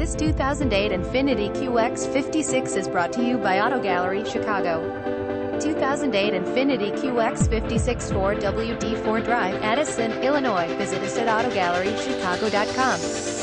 This 2008 Infiniti QX56 is brought to you by Auto Gallery, Chicago. 2008 Infiniti QX56 4WD4 Drive, Addison, Illinois. Visit us at autogallerychicago.com.